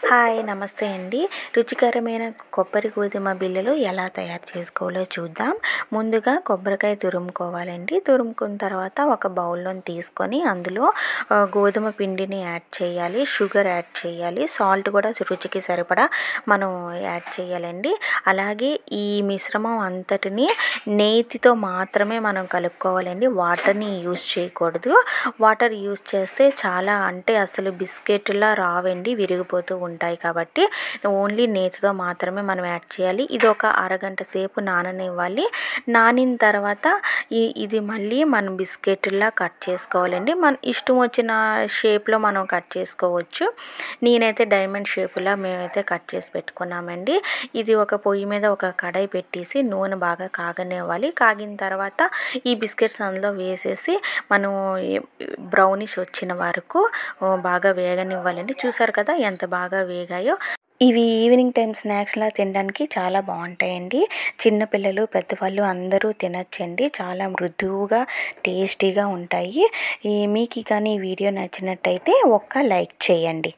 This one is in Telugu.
హాయ్ నమస్తే అండి. రుచికరమైన కొబ్బరి గోధుమ బిళ్ళలు ఎలా తయారు చేసుకోవాలో చూద్దాం. ముందుగా కొబ్బరికాయ తురుముకోవాలండి. తురుముకున్న తర్వాత ఒక బౌల్లోని తీసుకొని అందులో గోధుమ పిండిని యాడ్ చేయాలి, షుగర్ యాడ్ చేయాలి, సాల్ట్ కూడా రుచికి సరిపడా మనం యాడ్ చేయాలండి. అలాగే ఈ మిశ్రమం అంతటిని నేతితో మాత్రమే మనం కలుపుకోవాలండి. వాటర్ని యూజ్ చేయకూడదు. వాటర్ యూజ్ చేస్తే చాలా అసలు బిస్కెట్లా రావండి, విరిగిపోతూ ఉంటాయి. కాబట్టి ఓన్లీ నేతితో మాత్రమే మనం యాడ్ చేయాలి. ఇది ఒక అరగంట సేపు నాననివ్వాలి. నానిన తర్వాత ఇది మళ్ళీ మనం బిస్కెట్లా కట్ చేసుకోవాలండి. మన ఇష్టం వచ్చిన షేప్లో మనం కట్ చేసుకోవచ్చు. నేనైతే డైమండ్ షేపులా మేమైతే కట్ చేసి పెట్టుకున్నామండి. ఇది ఒక పొయ్యి మీద ఒక కడాయి పెట్టేసి నూనె బాగా కాగనివ్వాలి. కాగిన తర్వాత ఈ బిస్కెట్స్ అందులో వేసేసి మనం బ్రౌనిష్ వచ్చిన వరకు బాగా వేగనివ్వాలండి. చూసారు కదా ఎంత బాగా వేగాయో. ఇవి ఈవినింగ్ టైం స్నాక్స్లా తినడానికి చాలా బాగుంటాయండి. చిన్నపిల్లలు పెద్దవాళ్ళు అందరూ తినచ్చండి. చాలా మృదువుగా టేస్టీగా ఉంటాయి. మీకు కానీ ఈ వీడియో నచ్చినట్టయితే ఒక్క లైక్ చేయండి.